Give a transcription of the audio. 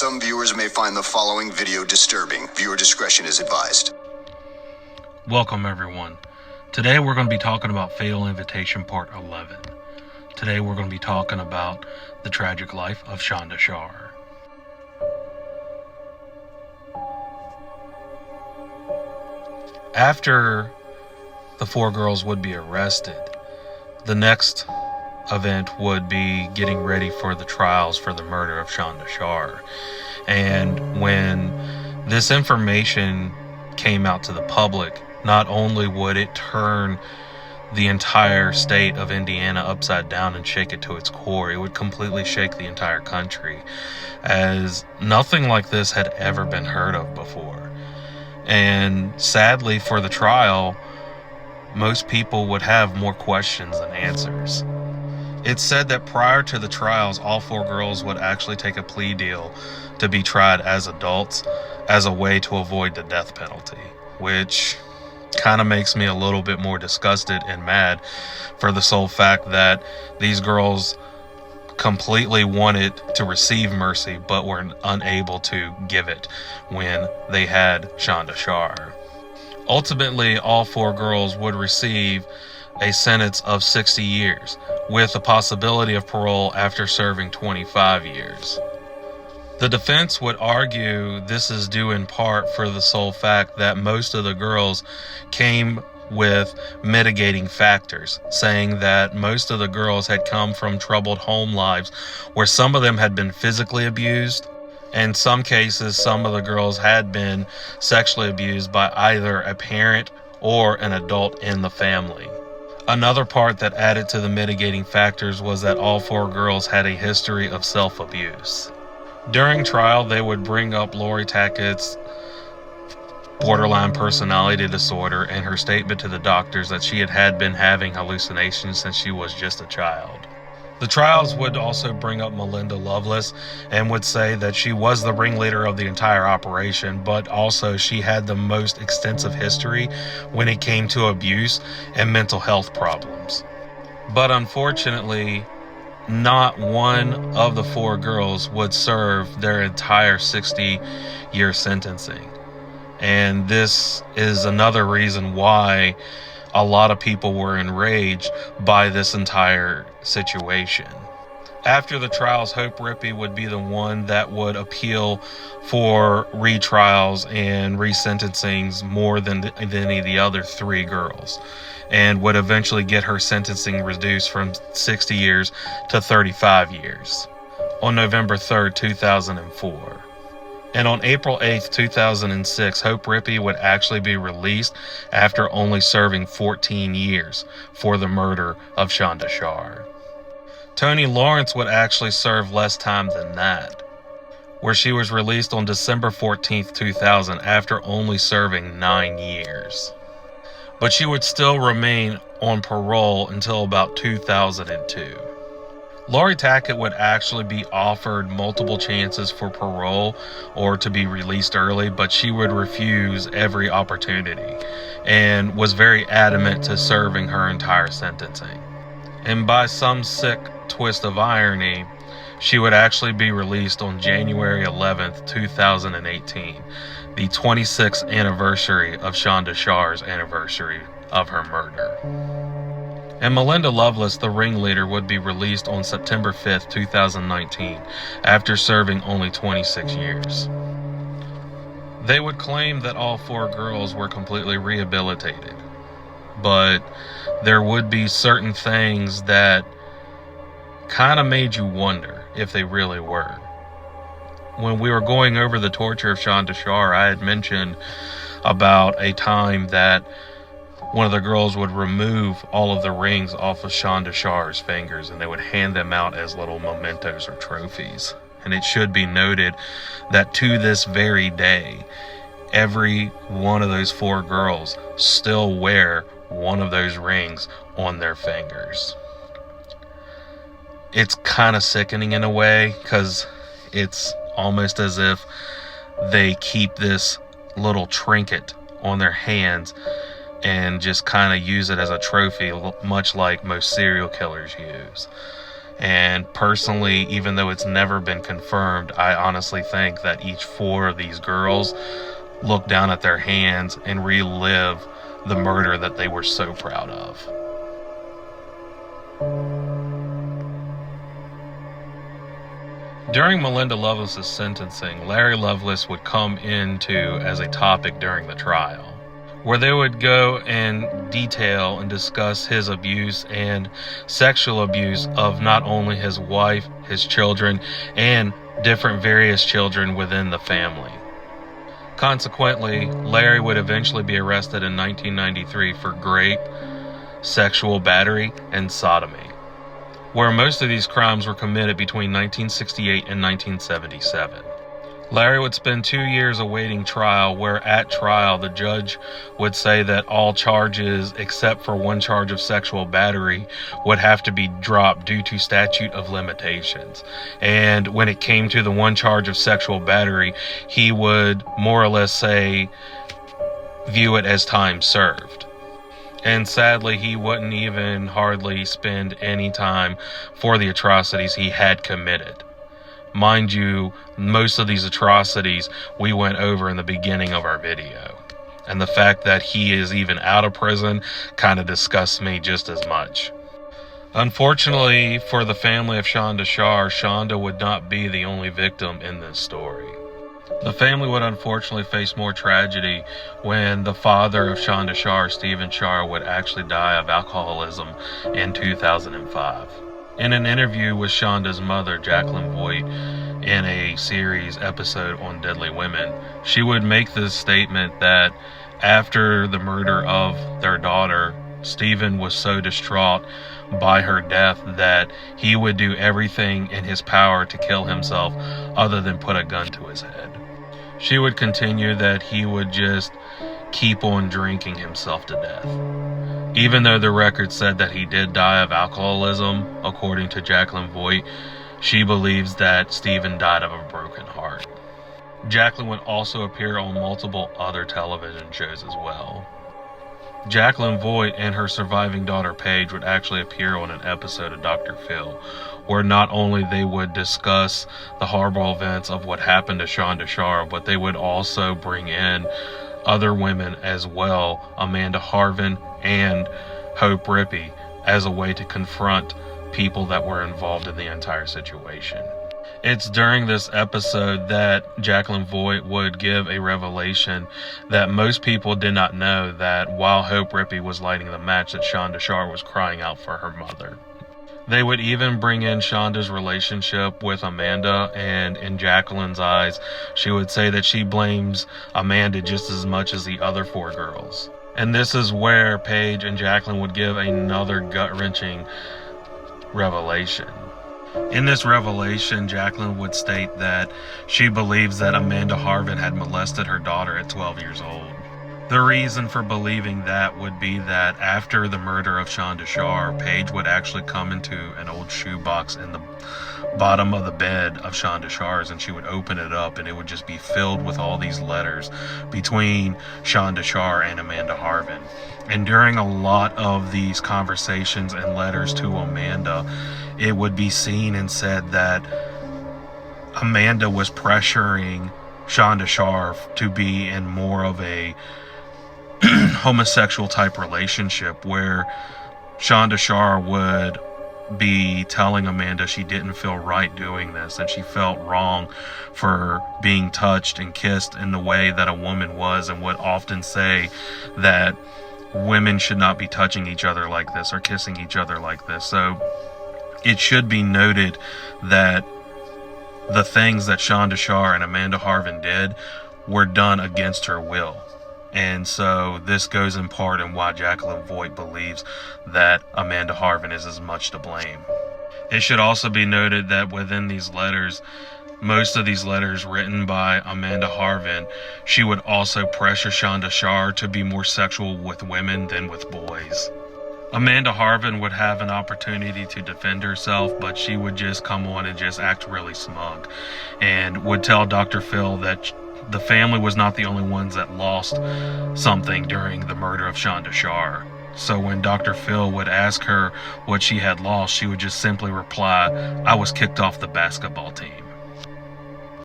Some viewers may find the following video disturbing. Viewer discretion is advised. Welcome everyone. Today we're going to be talking about Fatal Invitation Part 11. Today we're going to be talking about the tragic life of Shonda Shar. After the four girls would be arrested, the next event would be getting ready for the trials for the murder of Shonda Shar. And when this information came out to the public, not only would it turn the entire state of Indiana upside down and shake it to its core, it would completely shake the entire country, as nothing like this had ever been heard of before. And sadly, for the trial, most people would have more questions than answers. It's said that prior to the trials, all four girls would actually take a plea deal to be tried as adults as a way to avoid the death penalty, which kind of makes me a little bit more disgusted and mad for the sole fact that these girls completely wanted to receive mercy but were unable to give it when they had Shonda Shar. Ultimately, all four girls would receive a sentence of 60 years, with the possibility of parole after serving 25 years. The defense would argue this is due in part for the sole fact that most of the girls came with mitigating factors, saying that most of the girls had come from troubled home lives where some of them had been physically abused. In some cases, some of the girls had been sexually abused by either a parent or an adult in the family. Another part that added to the mitigating factors was that all four girls had a history of self-abuse. During trial, they would bring up Lori Tackett's borderline personality disorder and her statement to the doctors that she had been having hallucinations since she was just a child. The trials would also bring up Melinda Loveless and would say that she was the ringleader of the entire operation, but also she had the most extensive history when it came to abuse and mental health problems. But unfortunately, not one of the four girls would serve their entire 60-year sentencing. And this is another reason why a lot of people were enraged by this entire situation. After the trials, Hope Rippey would be the one that would appeal for retrials and resentencings more than any of the other three girls, and would eventually get her sentencing reduced from 60 years to 35 years on November 3rd, 2004. And on April 8th, 2006, Hope Rippey would actually be released after only serving 14 years for the murder of Shonda Shar. Toni Lawrence would actually serve less time than that, where she was released on December 14th, 2000 after only serving 9 years. But she would still remain on parole until about 2002. Lori Tackett would actually be offered multiple chances for parole or to be released early, but she would refuse every opportunity and was very adamant to serving her entire sentencing. And by some sick twist of irony, she would actually be released on January 11th, 2018, the 26th anniversary of Shonda Shar's anniversary of her murder. And Melinda Loveless, the ringleader, would be released on September 5th, 2019, after serving only 26 years. They would claim that all four girls were completely rehabilitated, but there would be certain things that kind of made you wonder if they really were. When we were going over the torture of Shonda Shar, I had mentioned about a time that one of the girls would remove all of the rings off of Shonda Shar's fingers, and they would hand them out as little mementos or trophies. And it should be noted that to this very day, every one of those four girls still wear one of those rings on their fingers. It's kind of sickening in a way, because it's almost as if they keep this little trinket on their hands and just kind of use it as a trophy, much like most serial killers use. And personally, even though it's never been confirmed, I honestly think that each 4 of these girls look down at their hands and relive the murder that they were so proud of. During Melinda Loveless's sentencing, Larry Loveless would come into as a topic during the trial, where they would go in detail and discuss his abuse and sexual abuse of not only his wife, his children, and different various children within the family. Consequently, Larry would eventually be arrested in 1993 for rape, sexual battery, and sodomy, where most of these crimes were committed between 1968 and 1977. Larry would spend 2 years awaiting trial, where at trial the judge would say that all charges except for one charge of sexual battery would have to be dropped due to statute of limitations. And when it came to the one charge of sexual battery, he would more or less say, view it as time served. And sadly, he wouldn't even hardly spend any time for the atrocities he had committed. Mind you, most of these atrocities we went over in the beginning of our video. And the fact that he is even out of prison kind of disgusts me just as much. Unfortunately for the family of Shonda Sharr, Shonda would not be the only victim in this story. The family would unfortunately face more tragedy when the father of Shonda Sharr, Stephen Sharr, would actually die of alcoholism in 2005. In an interview with Shonda's mother, Jacqueline Voigt, in a series episode on Deadly Women, she would make this statement that after the murder of their daughter, Stephen was so distraught by her death that he would do everything in his power to kill himself other than put a gun to his head. She would continue that he would just keep on drinking himself to death. Even though the record said that he did die of alcoholism, according to Jacqueline Voigt, she believes that Stephen died of a broken heart. Jacqueline would also appear on multiple other television shows as well. Jacqueline Voigt and her surviving daughter Paige would actually appear on an episode of Dr. Phil, where not only they would discuss the horrible events of what happened to Shonda Sharr, but they would also bring in other women as well, Amanda Harvin and Hope Rippey, as a way to confront people that were involved in the entire situation. It's during this episode that Jacqueline Voigt would give a revelation that most people did not know, that while Hope Rippey was lighting the match, that Shonda Sharr was crying out for her mother. They would even bring in Shonda's relationship with Amanda, and in Jacqueline's eyes, she would say that she blames Amanda just as much as the other 4 girls. And this is where Paige and Jacqueline would give another gut-wrenching revelation. In this revelation, Jacqueline would state that she believes that Amanda Harvin had molested her daughter at 12 years old. The reason for believing that would be that after the murder of Shonda Sharr, Paige would actually come into an old shoebox in the bottom of the bed of Shonda Sharr's, and she would open it up, and it would just be filled with all these letters between Shonda Sharr and Amanda Harvin. And during a lot of these conversations and letters to Amanda, it would be seen and said that Amanda was pressuring Shonda Sharr to be in more of a homosexual type relationship, where Shonda Sharr would be telling Amanda she didn't feel right doing this, and she felt wrong for being touched and kissed in the way that a woman was, and would often say that women should not be touching each other like this or kissing each other like this. So it should be noted that the things that Shonda Sharr and Amanda Harvin did were done against her will. And so this goes in part in why Jacqueline Voigt believes that Amanda Harvin is as much to blame. It should also be noted that within these letters, most of these letters written by Amanda Harvin, she would also pressure Shonda Sharr to be more sexual with women than with boys. Amanda Harvin would have an opportunity to defend herself, but she would just come on and just act really smug, and would tell Dr. Phil that the family was not the only ones that lost something during the murder of Shonda Sharr. So when Dr. Phil would ask her what she had lost, she would just simply reply, "I was kicked off the basketball team."